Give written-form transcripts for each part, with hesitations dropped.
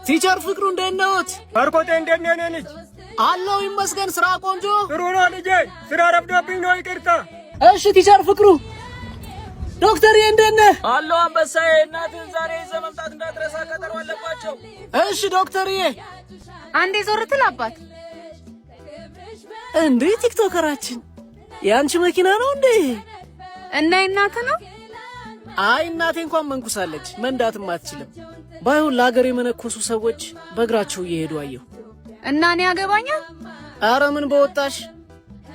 ቲቸር ፍቅሩ እንዴት ነዎት? ባርኮቴ እንዴት ነህ? ልጅ አለው ይመስገን። ስራ ቆንጆ ጥሩ ነው ልጄ። ስራ ረፍዶብኝ ነው ይቅርታ። እሺ ቲቸር ፍቅሩ። ዶክተር እንዴት ነህ? አለው አንበሳዬ። እናትህን ዛሬ ይዘህ መምጣት እንዳትረሳ፣ ቀጠሮ አለባቸው። እሺ ዶክተርዬ። አንዴ ዞር ትል አባት። እንዴ ቲክቶከራችን ያንቺ መኪና ነው እንዴ? እና እናት ነው? አይ እናቴ እንኳን መንኩሳለች፣ መንዳትም አትችልም። ባይሆን ለሀገር የመነኮሱ ሰዎች በእግራቸው እየሄዱ አየሁ። እና እኔ ያገባኛል? አረ ምን በወጣሽ፣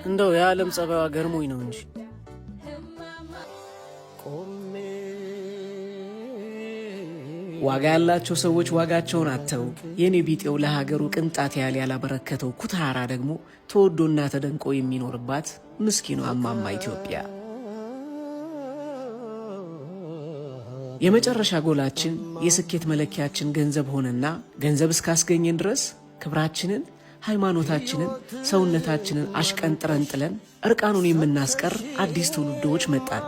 እንደው የዓለም ጸባይዋ ገርሞኝ ነው እንጂ። ዋጋ ያላቸው ሰዎች ዋጋቸውን አጥተው የኔ ቢጤው ለሀገሩ ቅንጣት ያህል ያላበረከተው ኩታራ ደግሞ ተወዶና ተደንቆ የሚኖርባት ምስኪኗ እማማ ኢትዮጵያ። የመጨረሻ ጎላችን የስኬት መለኪያችን ገንዘብ ሆነና ገንዘብ እስካስገኘን ድረስ ክብራችንን፣ ሃይማኖታችንን፣ ሰውነታችንን አሽቀንጥረን ጥለን እርቃኑን የምናስቀር አዲስ ትውልዶች መጣን።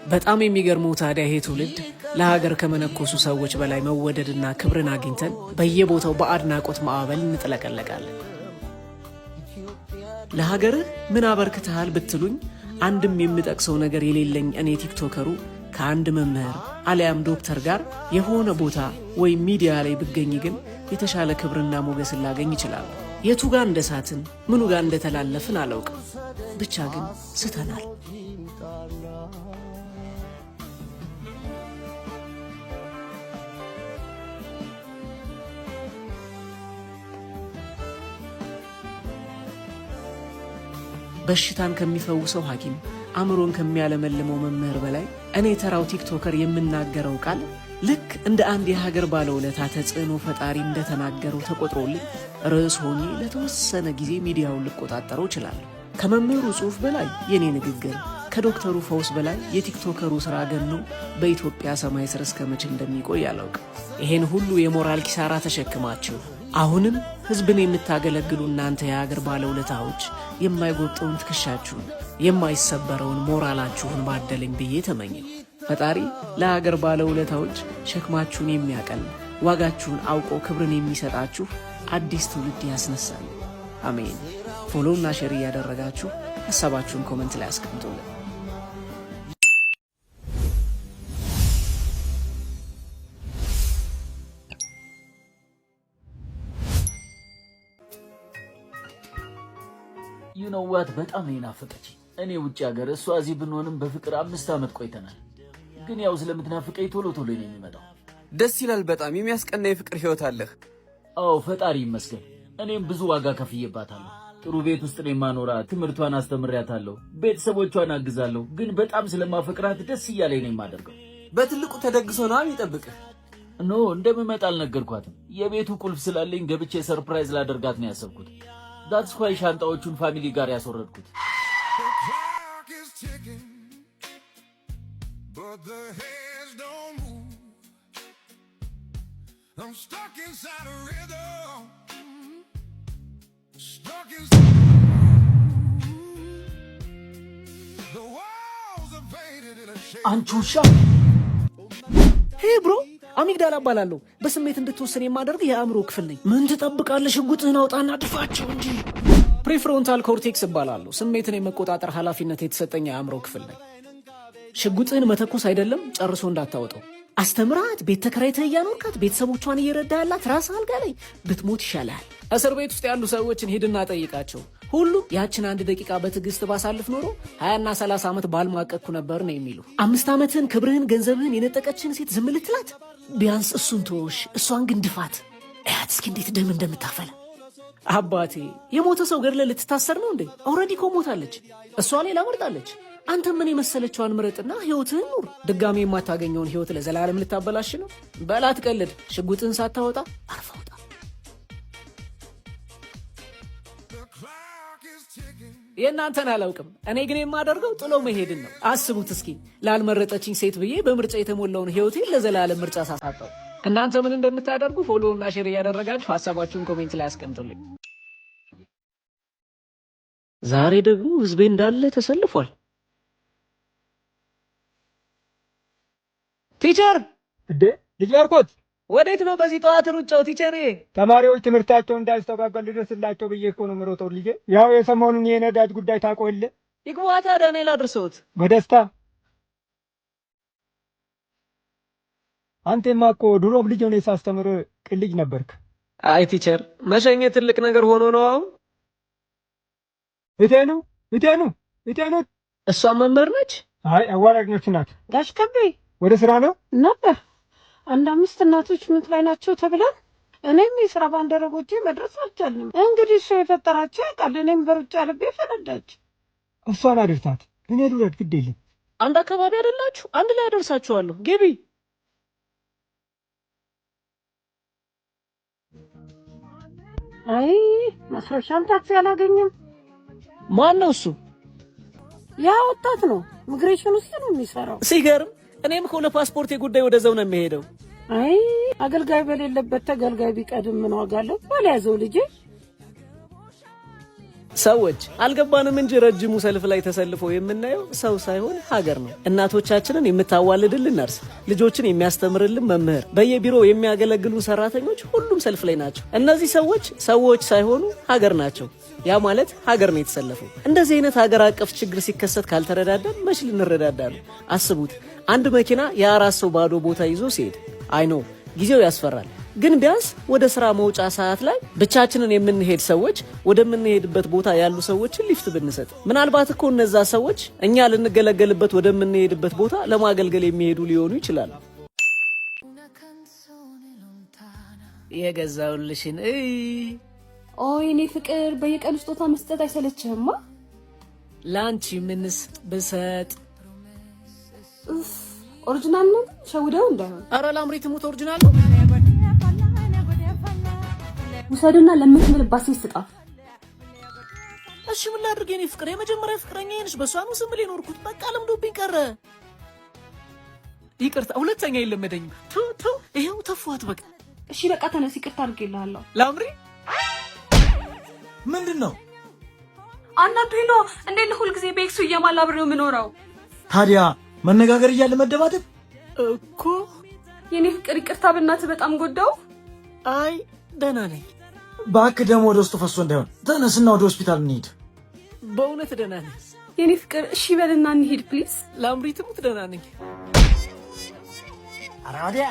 በጣም የሚገርመው ታዲያ ይሄ ትውልድ ለሀገር ከመነኮሱ ሰዎች በላይ መወደድና ክብርን አግኝተን በየቦታው በአድናቆት ማዕበል እንጥለቀለቃለን። ለሀገርህ ምን አበርክተሃል ብትሉኝ አንድም የምጠቅሰው ነገር የሌለኝ እኔ ቲክቶከሩ ከአንድ መምህር አሊያም ዶክተር ጋር የሆነ ቦታ ወይም ሚዲያ ላይ ብገኝ ግን የተሻለ ክብርና ሞገስን ላገኝ ይችላል። የቱ ጋር እንደሳትን ምኑ ጋር እንደተላለፍን አላውቅም፣ ብቻ ግን ስተናል። በሽታን ከሚፈውሰው ሐኪም አእምሮን ከሚያለመልመው መምህር በላይ እኔ ተራው ቲክቶከር የምናገረው ቃል ልክ እንደ አንድ የሀገር ባለውለታ ተጽዕኖ ፈጣሪ እንደተናገረው ተቆጥሮልኝ ርዕስ ሆኜ ለተወሰነ ጊዜ ሚዲያውን ልቆጣጠረው እችላለሁ። ከመምህሩ ጽሑፍ በላይ የኔ ንግግር፣ ከዶክተሩ ፈውስ በላይ የቲክቶከሩ ሥራ ገኖ በኢትዮጵያ ሰማይ ስር እስከ መቼ እንደሚቆይ አላውቅም። ይሄን ሁሉ የሞራል ኪሳራ ተሸክማችሁ አሁንም ሕዝብን የምታገለግሉ እናንተ የሀገር ባለውለታዎች የማይጎብጠውን ትከሻችሁን የማይሰበረውን ሞራላችሁን ባደለኝ ብዬ ተመኘው። ፈጣሪ ለሀገር ባለውለታዎች ሸክማችሁን የሚያቀል ዋጋችሁን አውቆ ክብርን የሚሰጣችሁ አዲስ ትውልድ ያስነሳል። አሜን። ፎሎውና ሼር እያደረጋችሁ ሐሳባችሁን ኮመንት ላይ አስቀምጡልን። ይነዋት በጣም ነው የናፈቀችኝ። እኔ ውጭ ሀገር እሷ እዚህ ብንሆንም በፍቅር 5 ዓመት ቆይተናል። ግን ያው ስለምትናፍቀኝ ቶሎ ቶሎ ነው የሚመጣው። ደስ ይላል። በጣም የሚያስቀና የፍቅር ህይወት አለህ። አዎ ፈጣሪ ይመስገን። እኔም ብዙ ዋጋ ከፍዬባታለሁ። ጥሩ ቤት ውስጥ ነው የማኖራት። ትምህርቷን አስተምሪያታለሁ፣ ቤተሰቦቿን አግዛለሁ። ግን በጣም ስለማፈቅራት ደስ እያለኝ ነው የማደርገው። በትልቁ ተደግሶ ነው የሚጠብቅህ። ኖ እንደምመጣ አልነገርኳትም። የቤቱ ቁልፍ ስላለኝ ገብቼ ሰርፕራይዝ ላደርጋት ነው ያሰብኩት። ዳትስ ኳይ ሻንጣዎቹን ፋሚሊ ጋር ያስወረድኩት። አንቺ ውሻ! ሄይ ብሮ፣ አሚግዳላ እባላለሁ። በስሜት እንድትወሰን የማደርግ የአእምሮ ክፍል ነኝ። ምን ትጠብቃለህ? ሽጉጥህን አውጣና ድፋቸው እንጂ። ፕሪፍሮንታል ኮርቴክስ እባላለሁ። ስሜትን የመቆጣጠር ኃላፊነት የተሰጠኝ የአእምሮ ክፍል ነኝ። ሽጉጥህን መተኮስ አይደለም ጨርሶ እንዳታወጣው። አስተምራት፣ ቤት ተከራይተህ እያኖርካት ቤተሰቦቿን እየረዳ ያላት ራስህ አልጋ ላይ ብትሞት ይሻላል። እስር ቤት ውስጥ ያሉ ሰዎችን ሂድና ጠይቃቸው። ሁሉም ያችን 1 ደቂቃ በትዕግስት ባሳልፍ ኖሮ 20 እና 30 ዓመት ባልማቀቅኩ ነበር ነው የሚሉ። 5 ዓመትህን፣ ክብርህን፣ ገንዘብህን የነጠቀችን ሴት ዝም ልትላት? ቢያንስ እሱን ተወሽ፣ እሷን ግን ድፋት። እያት እስኪ እንዴት ደም እንደምታፈላ። አባቴ የሞተ ሰው ገድለ ልትታሰር ነው እንዴ? ኦልሬዲ እኮ ሞታለች። እሷ ሌላ መርጣለች። አንተ ምን የመሰለችዋን ምረጥና ህይወትህን ኑር። ድጋሚ የማታገኘውን ህይወት ለዘላለም ልታበላሽ ነው? በላት ቀልድ። ሽጉጥህን ሳታወጣ አርፈ ውጣ። የእናንተን አላውቅም። እኔ ግን የማደርገው ጥሎ መሄድን ነው። አስቡት እስኪ ላልመረጠችኝ ሴት ብዬ በምርጫ የተሞላውን ህይወቴን ለዘላለም ምርጫ ሳሳጣው። እናንተ ምን እንደምታደርጉ ፎሎ እና ሼር እያደረጋችሁ ሐሳባችሁን ኮሜንት ላይ አስቀምጡልኝ። ዛሬ ደግሞ ህዝቤ እንዳለ ተሰልፏል። ቲቸር እንዴ ልጅ ባርኮት ወዴት ነው በዚህ ጠዋት ሩጫው? ቲቸር ተማሪዎች ትምህርታቸው እንዳይስተጓጎል ልደርስላቸው ብዬ እኮ ነው የምሮጠው ልጄ። ያው የሰሞኑን የነዳጅ ጉዳይ ታውቀው የለ? ይግባ ታዲያ እኔ ላድርሰውት። በደስታ አንተማ እኮ ድሮም ልጅ ሆነህ ሳስተምር ቅን ልጅ ነበርክ። አይ ቲቸር መሸኘት ትልቅ ነገር ሆኖ ነው አሁን። እቴኑ እሷ መምህር ነች? አይ አዋራጅ ናት። ጋሽ ከቤ ወደ ስራ ነው ነበር። አንድ 5 እናቶች ምጥ ላይ ናቸው ተብለን እኔም የስራ ባልደረቦቼ መድረስ አልቻልንም። እንግዲህ እሱ የፈጠራቸው ያውቃል። እኔም በሩጫ ልቤ ፈነዳች። እሷን አድርሳት፣ እኔ ልውረድ። ግድ የለም አንድ አካባቢ አይደላችሁ? አንድ ላይ አደርሳችኋለሁ። ግቢ። አይ ማስረሻም ታክሲ አላገኘም። ማን ነው እሱ? ያ ወጣት ነው፣ ኢሚግሬሽን ውስጥ ነው የሚሰራው። ሲገርም። እኔም እኮ ለፓስፖርት ጉዳይ ወደዛው ነው የሚሄደው። አይ አገልጋይ በሌለበት ተገልጋይ ቢቀድም ምን ዋጋ አለው? ባልያዘው ልጄ። ሰዎች አልገባንም እንጂ ረጅሙ ሰልፍ ላይ ተሰልፎ የምናየው ሰው ሳይሆን ሀገር ነው። እናቶቻችንን የምታዋልድልን ነርስ፣ ልጆችን የሚያስተምርልን መምህር፣ በየቢሮው የሚያገለግሉ ሰራተኞች ሁሉም ሰልፍ ላይ ናቸው። እነዚህ ሰዎች ሳይሆኑ ሀገር ናቸው። ያ ማለት ሀገር ነው የተሰለፈው። እንደዚህ አይነት ሀገር አቀፍ ችግር ሲከሰት ካልተረዳዳን መች ልንረዳዳ ነው? አስቡት፣ አንድ መኪና የ4 ሰው ባዶ ቦታ ይዞ ሲሄድ አይኖ ጊዜው ያስፈራል። ግን ቢያንስ ወደ ስራ መውጫ ሰዓት ላይ ብቻችንን የምንሄድ ሰዎች ወደምንሄድበት ቦታ ያሉ ሰዎችን ሊፍት ብንሰጥ፣ ምናልባት እኮ እነዛ ሰዎች እኛ ልንገለገልበት ወደምንሄድበት ቦታ ለማገልገል የሚሄዱ ሊሆኑ ይችላሉ። የገዛውልሽን ኦይ እኔ ፍቅር በየቀኑ ስጦታ መስጠት አይሰለችህማ? ላንቺ ምንስ ብሰጥ? ኦሪጂናል ነው ሸውደው እንዳይሆን። አረ ላምሪ ትሙት ኦሪጂናል ነው። ውሰድና ለምትምልባት ሴት ስጣት። እሺ ምን ላድርግ የኔ ፍቅር? የመጀመሪያ ፍቅረኛዬ ነሽ። በሷ ነው ስም ሊኖርኩት። በቃ ለምዶብኝ ቀረ። ይቅርታ፣ ሁለተኛ አይለመደኝም። ቱ ይሄው ተፏት በቃ። እሺ በቃ ተነስ፣ ይቅርታ አድርጌልሃለሁ። ላምሪ ምንድነው? አናዱኝ ነው እንዴ? ለሁል ጊዜ በኤክሱ እየማላብሬው የምኖረው። ታዲያ መነጋገር እያለ መደባደብ እኮ። የኔ ፍቅር ይቅርታ፣ በእናትህ በጣም ጎዳው። አይ ደህና ነኝ። እባክህ ደግሞ ወደ ውስጥ ፈሶ እንዳይሆን ተነስና ወደ ሆስፒታል እንሂድ። በእውነት ደህና ነኝ የኔ ፍቅር። እሺ በልና እንሂድ ፕሊዝ። ላምሪ ትሙት ደህና ነኝ። አራዲያ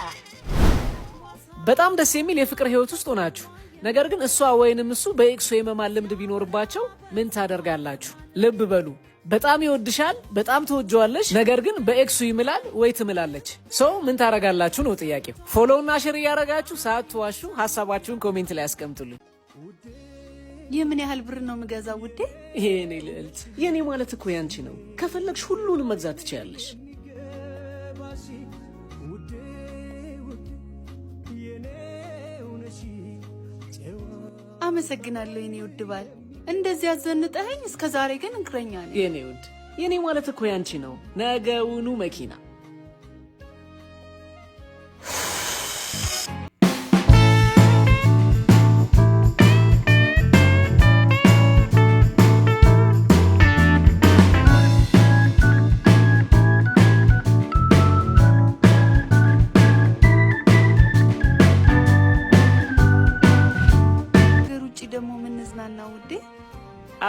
በጣም ደስ የሚል የፍቅር ህይወት ውስጥ ሆናችሁ፣ ነገር ግን እሷ ወይንም እሱ በኤክሱ የመማል ልምድ ቢኖርባቸው ምን ታደርጋላችሁ? ልብ በሉ። በጣም ይወድሻል፣ በጣም ትወጂዋለሽ፣ ነገር ግን በኤክሱ ይምላል ወይ ትምላለች። ሰው ምን ታደርጋላችሁ ነው ጥያቄው። ፎሎውና ሼር እያደረጋችሁ ሳትዋሹ ሀሳባችሁን ኮሜንት ላይ አስቀምጡልኝ። የምን ያህል ብር ነው የምገዛው ውዴ? የኔ ልዕልት፣ የኔ ማለት እኮ ያንቺ ነው። ከፈለግሽ ሁሉንም መግዛት ትችያለሽ። አመሰግናለሁ የኔ ውድ ባል። እንደዚህ ያዘንጠኸኝ እስከ ዛሬ ግን እንክረኛ ነኝ። የኔ ውድ፣ የኔ ማለት እኮ ያንቺ ነው። ነገውኑ መኪና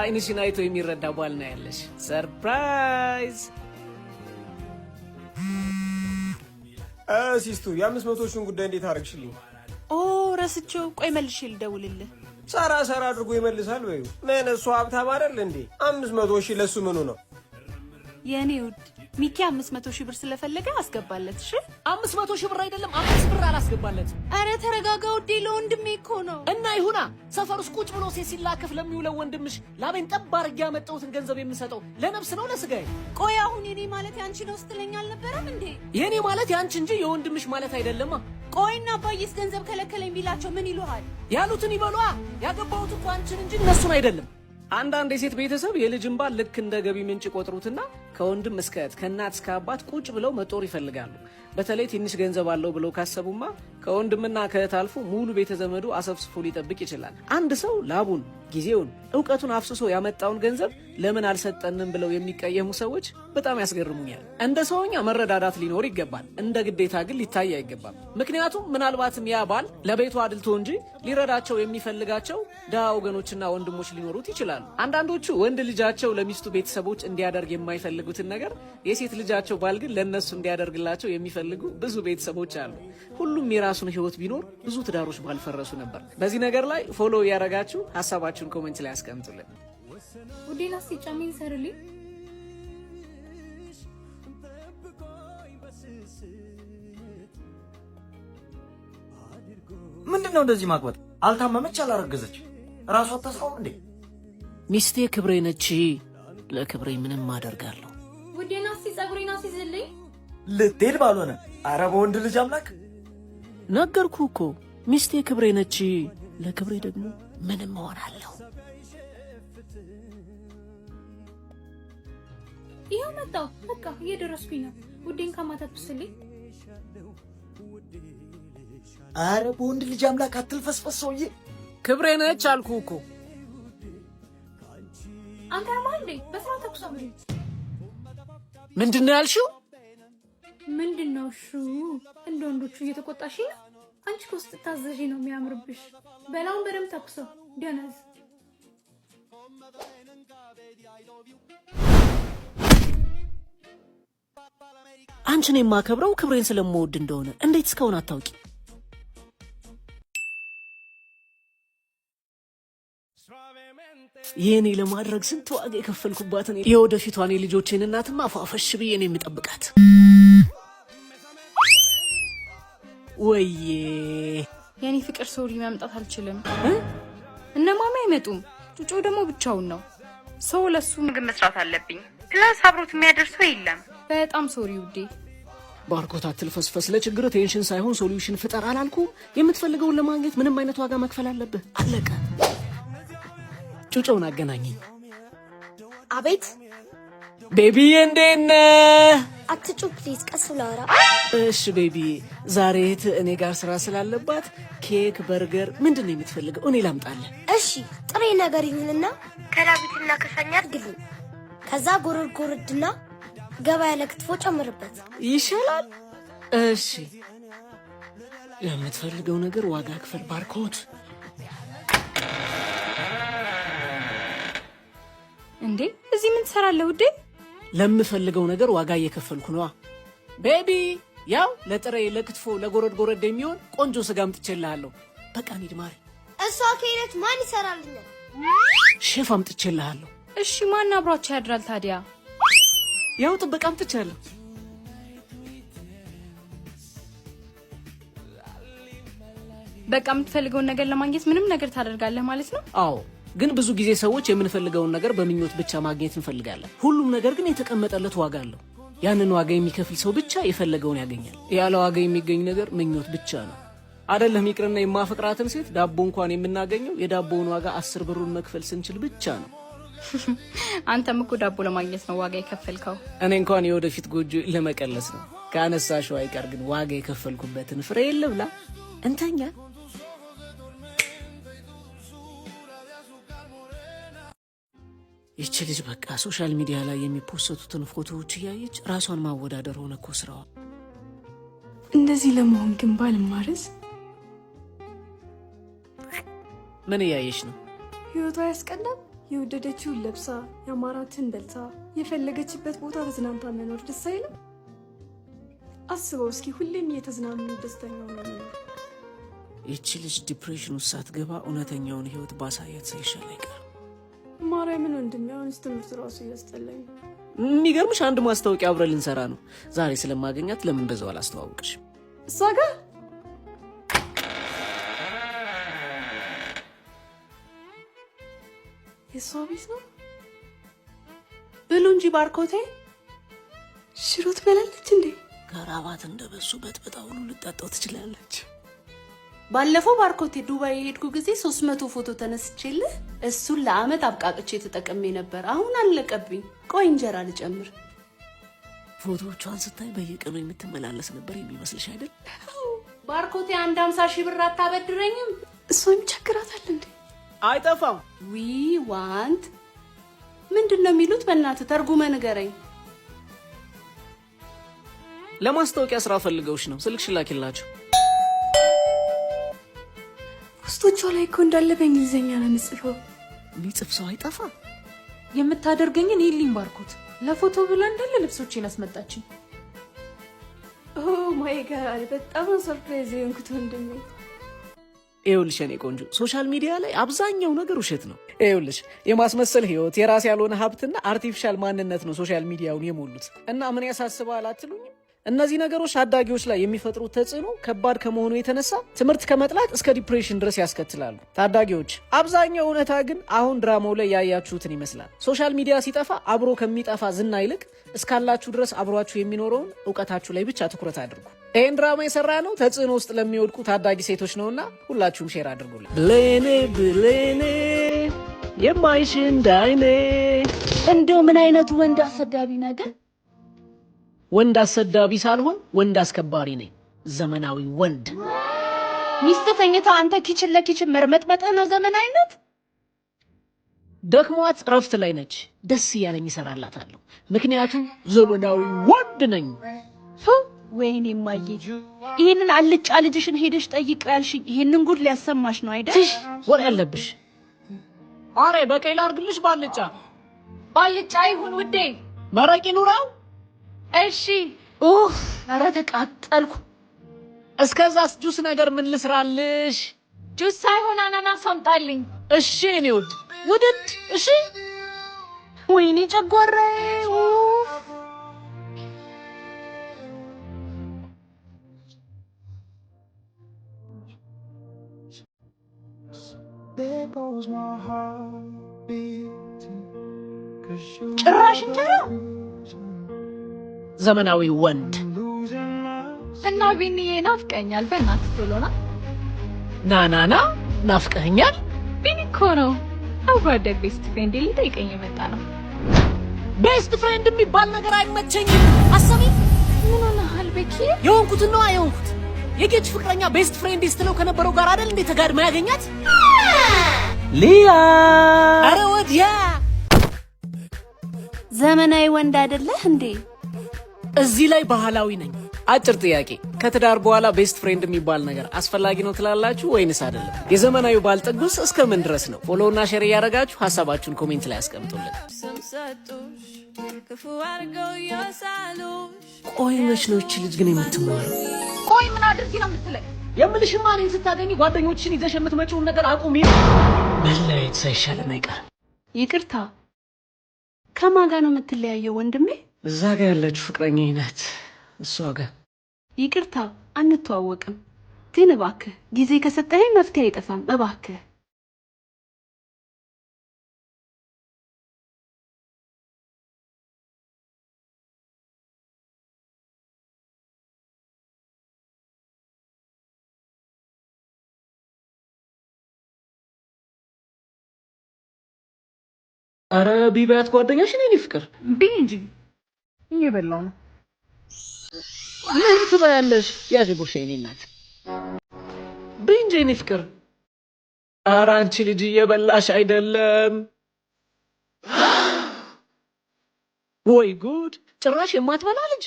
አይንሽን አይቶ የሚረዳ ባል ነው ያለሽ። ሰርፕራይዝ! ሲስቱ የ500 ጉዳይ እንዴት አደረግሽልኝ? ኦ ረስቼው። ቆይ መልሼ ልደውልልህ። ሰራ አድርጎ ይመልሳል ወይ? ምን እሱ ሀብታም አይደል እንዴ? 500 ለሱ ምኑ ነው? የኔ ውድ ሚኪ 500 ብር ስለፈለገ አስገባለት። እሺ 500 ብር አይደለም 5 ብር አላስገባለት። አረ ተረጋጋ ውዴ፣ ለወንድሜ እኮ ነው። እና ይሁና፣ ሰፈር ውስጥ ቁጭ ብሎ ሲላከፍ ለሚውለው ወንድምሽ ላቤን ጠብ አድርጌ ያመጣሁትን ገንዘብ የምሰጠው ለነፍስ ነው ለስጋዬ? ቆይ አሁን የኔ ማለት ያንቺ ነው ስትለኝ አልነበረም እንዴ? የኔ ማለት ያንቺ እንጂ የወንድምሽ ማለት አይደለማ። ቆይና አባዬስ ገንዘብ ከለከለኝ ቢላቸው ምን ይሉሃል? ያሉትን ይበሏ። ያገባሁት እኮ አንቺን እንጂ እነሱን አይደለም። አንዳንድ የሴት ቤተሰብ የልጅን ባል ልክ እንደ ገቢ ምንጭ ቆጥሩትና ከወንድም እስከ እህት ከእናት እስከ አባት ቁጭ ብለው መጦር ይፈልጋሉ። በተለይ ትንሽ ገንዘብ አለው ብለው ካሰቡማ ከወንድምና ከእህት አልፎ ሙሉ ቤተ ዘመዱ አሰብስፎ ሊጠብቅ ይችላል። አንድ ሰው ላቡን ጊዜውን እውቀቱን አፍስሶ ያመጣውን ገንዘብ ለምን አልሰጠንም ብለው የሚቀየሙ ሰዎች በጣም ያስገርሙኛል። እንደ ሰውኛ መረዳዳት ሊኖር ይገባል፣ እንደ ግዴታ ግን ሊታይ አይገባም። ምክንያቱም ምናልባትም ያ ባል ለቤቱ አድልቶ እንጂ ሊረዳቸው የሚፈልጋቸው ድሃ ወገኖችና ወንድሞች ሊኖሩት ይችላሉ። አንዳንዶቹ ወንድ ልጃቸው ለሚስቱ ቤተሰቦች እንዲያደርግ የማይፈልጉትን ነገር የሴት ልጃቸው ባል ግን ለእነሱ እንዲያደርግላቸው የሚፈልጉ ብዙ ቤተሰቦች አሉ። ሁሉም የራሱን ህይወት ቢኖር ብዙ ትዳሮች ባልፈረሱ ነበር። በዚህ ነገር ላይ ፎሎ እያደረጋችሁ ሀሳባችሁን ኮሜንት ላይ አስቀምጡልን። ውዴና ሲጫሚን ሰርልኝ ምንድነው እንደዚህ ማቅበጥ? አልታመመች አላረገዘች ራሷ አታስራው እንዴ? ሚስቴ ክብሬ ነች፣ ለክብሬ ምንም አደርጋለሁ። ውዴና ጸጉሬና ሲዝልኝ ልትሄድ ባልሆነ ኧረ በወንድ ልጅ አምላክ ነገርኩ እኮ ሚስቴ ክብሬ ነች፣ ለክብሬ ደግሞ ምንም እሆናለሁ። ይኸው መጣሁ። በቃ እየደረስኩኝ ነው። ውዴን ካማታት ብስልኝ። ኧረ በወንድ ልጅ አምላክ አትልፈስፈስ ሰውዬ። ክብሬ ነች አልኩ እኮ። አንተ ያማንዴ በስራ ተኩሳም። ምንድነው ያልሽው? ምንድነው እሹ? እንደ ወንዶቹ እየተቆጣሽ ነው። አንቺ እኮ ስትታዘዢ ነው የሚያምርብሽ። በላውን በደምብ ተኩሰው ደነዝ። አንቺን የማከብረው ክብሬን ስለምወድ እንደሆነ እንዴት እስካሁን አታውቂ? ይህኔ ለማድረግ ስንት ዋጋ የከፈልኩባትን የወደፊቷን የልጆቼን እናትማ ፏፈሽ ብዬ ነው የምጠብቃት። ወይዬ የኔ ፍቅር ሶሪ ማምጣት አልችልም። እነማማ አይመጡም። ጩጮ ደግሞ ብቻውን ነው። ሰው ለሱ ምግብ መስራት አለብኝ። ፕላስ አብሮት የሚያደርሰው የለም። በጣም ሶሪ ውዴ። ባርኮት አትልፈስፈስ። ለችግር ቴንሽን ሳይሆን ሶሉሽን ፍጠር አላልኩም? የምትፈልገውን ለማግኘት ምንም አይነት ዋጋ መክፈል አለብህ። አለቀ። ጩጮውን አገናኘኝ። አቤት ቤቢዬ፣ እንዴት ነህ? አትጩ ፕሊዝ፣ ቀስ ብለህ አውራ። እሺ ቤቢዬ፣ ዛሬ እኔ ጋር ስራ ስላለባት ኬክ፣ በርገር ምንድን ነው የምትፈልገው? እኔ ላምጣልህ። እሺ ጥሬ ነገር ይሁንና ከዳቢትና ከሰኛ አድርግልኝ። ከዛ ጎረድ ጎረድና ገባ ያለ ክትፎ ጨምርበት። ይሻላል። እሺ ለምትፈልገው ነገር ዋጋ ክፈል ባርኮት። እንዴ እዚህ ምን ትሰራለህ ውዴ? ለምፈልገው ነገር ዋጋ እየከፈልኩ ነዋ ቤቢ። ያው ለጥሬ ለክትፎ ለጎረድ ጎረድ የሚሆን ቆንጆ ስጋ አምጥቼልሃለሁ። በቃ እንሂድ ማሪ። እሷ ከሄደች ማን ይሰራልኛል? ሼፍ አምጥቼልሃለሁ። እሺ ማን አብሯቸው ያድራል ታዲያ? ያው ጥበቃ አምጥቻለሁ። በቃ የምትፈልገውን ነገር ለማግኘት ምንም ነገር ታደርጋለህ ማለት ነው? አዎ፣ ግን ብዙ ጊዜ ሰዎች የምንፈልገውን ነገር በምኞት ብቻ ማግኘት እንፈልጋለን። ሁሉም ነገር ግን የተቀመጠለት ዋጋ አለው። ያንን ዋጋ የሚከፍል ሰው ብቻ የፈለገውን ያገኛል። ያለ ዋጋ የሚገኝ ነገር ምኞት ብቻ ነው። አይደለም ይቅርና የማፈቅራትን ሴት ዳቦ እንኳን የምናገኘው የዳቦውን ዋጋ 10 ብሩን መክፈል ስንችል ብቻ ነው። አንተም እኮ ዳቦ ለማግኘት ነው ዋጋ የከፈልከው። እኔ እንኳን የወደፊት ጎጆ ለመቀለስ ነው። ካነሳሽው አይቀር ግን ዋጋ የከፈልኩበትን ፍሬ የለብላ እንተኛ። ይቺ ልጅ በቃ ሶሻል ሚዲያ ላይ የሚፖስቱትን ፎቶዎች እያየች ራሷን ማወዳደር ሆነ እኮ ስራዋ። እንደዚህ ለመሆን ግን ባልማርስ። ምን እያየች ነው? ህይወቷ ያስቀናል። የወደደችውን ለብሳ ያማራትን በልታ የፈለገችበት ቦታ ተዝናንታ መኖር ደስ አይልም? አስበው እስኪ ሁሌም እየተዝናኑ ደስተኛው ነው። ይቺ ልጅ ዲፕሬሽን ውስጥ ሳትገባ እውነተኛውን ህይወት ባሳያት ሳይሻል አይቀርም። ማርያምን ወንድሜ፣ አሁንስ ትምህርት ራሱ እያስጠላኝ። የሚገርምሽ አንድ ማስታወቂያ አብረን ልንሰራ ነው። ዛሬ ስለማገኛት ለምን በዛው አላስተዋውቅሽ? እሷ ጋር የእሷ ቤት ነው ብሉ እንጂ ባርኮቴ። ሽሮ ትበላለች እንዴ? ከራባት እንደበሱበት በጣም ሁሉ ልጣጣው ትችላለች። ባለፈው ባርኮቴ ዱባይ የሄድኩ ጊዜ 300 ፎቶ ተነስቼልህ እሱን ለአመት አብቃቅቼ ተጠቅሜ ነበር። አሁን አለቀብኝ። ቆይ እንጀራ ልጨምር። ፎቶዎቿን ስታይ በየቀኑ የምትመላለስ ነበር የሚመስልሽ አይደል? ባርኮቴ 150 ሺህ ብር አታበድረኝም? እሷም ይቸግራታል እንዴ? አይጠፋም። ዊ ዋንት ምንድን ነው የሚሉት? በእናትህ ተርጉመ ንገረኝ። ለማስታወቂያ ስራ ፈልገውሽ ነው። ስልክሽን ላኪላቸው። ፖስቶቿ ላይ እኮ እንዳለ በእንግሊዝኛ ነው የምጽፈው። የሚጽፍ ሰው አይጠፋ። የምታደርገኝን ይልኝ ባርኮት። ለፎቶ ብላ እንዳለ ልብሶቼን አስመጣችኝ። ኦ ማይ ጋድ በጣም ሰርፕራይዝ የሆንኩት ወንድሜ። ይኸውልሽ የኔ ቆንጆ ሶሻል ሚዲያ ላይ አብዛኛው ነገር ውሸት ነው። ይኸውልሽ የማስመሰል ህይወት፣ የራስ ያልሆነ ሀብትና አርቲፊሻል ማንነት ነው ሶሻል ሚዲያውን የሞሉት። እና ምን ያሳስባል አትሉኝም? እነዚህ ነገሮች ታዳጊዎች ላይ የሚፈጥሩት ተጽዕኖ ከባድ ከመሆኑ የተነሳ ትምህርት ከመጥላት እስከ ዲፕሬሽን ድረስ ያስከትላሉ። ታዳጊዎች አብዛኛው እውነታ ግን አሁን ድራማው ላይ ያያችሁትን ይመስላል። ሶሻል ሚዲያ ሲጠፋ አብሮ ከሚጠፋ ዝና ይልቅ እስካላችሁ ድረስ አብሯችሁ የሚኖረውን እውቀታችሁ ላይ ብቻ ትኩረት አድርጉ። ይህን ድራማ የሰራ ነው ተጽዕኖ ውስጥ ለሚወድቁ ታዳጊ ሴቶች ነውና ሁላችሁም ሼር አድርጉልን። ብሌኔ የማይሽ እንዳይኔ። እንደው ምን አይነቱ ወንድ አሰዳቢ ነገር! ወንድ አሰዳቢ ሳልሆን ወንድ አስከባሪ ነኝ። ዘመናዊ ወንድ። ሚስት ተኝታ አንተ ኪችን ለኪችን መርመጥመጥ ነው ዘመናዊነት። ደክሟት እረፍት ላይ ነች። ደስ እያለኝ ይሰራላታለሁ። ምክንያቱም ዘመናዊ ወንድ ነኝ። ወይኔ ማዬ፣ ይሄንን አልጫ ልጅሽን ሄደሽ ጠይቅ ያልሽኝ ይሄንን ጉድ ሊያሰማሽ ነው አይደል? ወር ያለብሽ አሬ በቀይ ላርግልሽ። ባልጫ ይሁን ውዴ። መረቂ ኑራው። እሺ። ኧረ ተቃጠልኩ። እስከዛስ ጁስ ነገር ምን ልስራልሽ? ጁስ ሳይሆን አናናስ አምጣልኝ። እሺ እኔ ውድድ። እሺ። ወይኔ ጨጓራዬ። ጭራሽ እንጀራ። ዘመናዊ ወንድ እና ቢኒዬ ናፍቀኛል። በእናትህ ቶሎና ናናና። ናፍቀኛል። ቢኒ እኮ ነው አብሮ አደግ ቤስት ፍሬንድ ሊጠይቀኝ የመጣ ነው። ቤስት ፍሬንድ የሚባል ነገር አይመቸኝም። አሰሚ ምን ሆነሃል ቤኪ? የሆንኩትን ነዋ የሆንኩት። የጌች ፍቅረኛ ቤስት ፍሬንድ ስትለው ከነበረው ጋር አይደል እንዴ ተጋድማ ያገኛት? ሊያ አረ ወዲያ። ዘመናዊ ወንድ አይደለህ እንዴ? እዚህ ላይ ባህላዊ ነኝ። አጭር ጥያቄ፣ ከትዳር በኋላ ቤስት ፍሬንድ የሚባል ነገር አስፈላጊ ነው ትላላችሁ ወይንስ አይደለም? የዘመናዊ ባል ጥጉስ እስከ ምን ድረስ ነው? ፎሎው እና ሼር እያደረጋችሁ ሀሳባችሁን ኮሜንት ላይ አስቀምጡልን። ቆይ መች ነው እቺ ልጅ ግን የምትማረው? ቆይ ምን አድርጊ ነው የምትለኝ? የምልሽማ እኔን ስታገኝ ጓደኞችሽን ይዘሽ የምትመጪውን ነገር አቁሚ። መለያየት ሳይሻለን አይቀርም። ይቅርታ፣ ከማን ጋር ነው የምትለያየው ወንድሜ? እዛ ጋር ያለችው ፍቅረኛዬ ናት። እሷ ጋር። ይቅርታ አንተዋወቅም፣ ግን እባክህ ጊዜ ከሰጠኸኝ መፍትሄ አይጠፋም። እባክህ አረ ቢባት ጓደኛሽ ነኝ ፍቅር ቢ እንጂ እየበላው ነው። ምን ትበያለሽ? ያዥ ቦርሳዬን እናት ብንጂ ነኝ ፍቅር። አረ አንቺ ልጅ እየበላሽ አይደለም ወይ ጉድ! ጭራሽ የማትበላ ልጅ።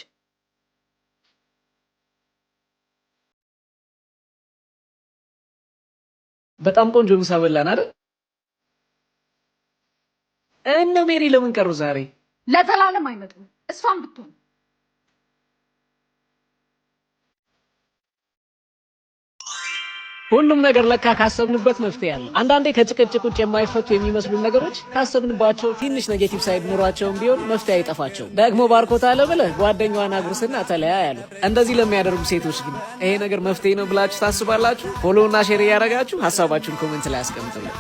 በጣም ቆንጆ ምሳ በላን አይደል? እነ ሜሪ ለምን ቀሩ ዛሬ? ለዘላለም አይመጡም። እሷን ብትሆን ሁሉም ነገር ለካ ካሰብንበት መፍትሄ አለ። አንዳንዴ ከጭቅጭቅ ውጭ የማይፈቱ የሚመስሉ ነገሮች ካሰብንባቸው ትንሽ ኔጌቲቭ ሳይድ ኑሯቸውም ቢሆን መፍትሄ አይጠፋቸው። ደግሞ ባርኮት አለ ብለህ ጓደኛዋን አጉርስና ተለያ ያሉ። እንደዚህ ለሚያደርጉ ሴቶች ግን ይሄ ነገር መፍትሄ ነው ብላችሁ ታስባላችሁ? ፎሎው እና ሼር እያደረጋችሁ ሀሳባችሁን ኮሜንት ላይ አስቀምጡልን።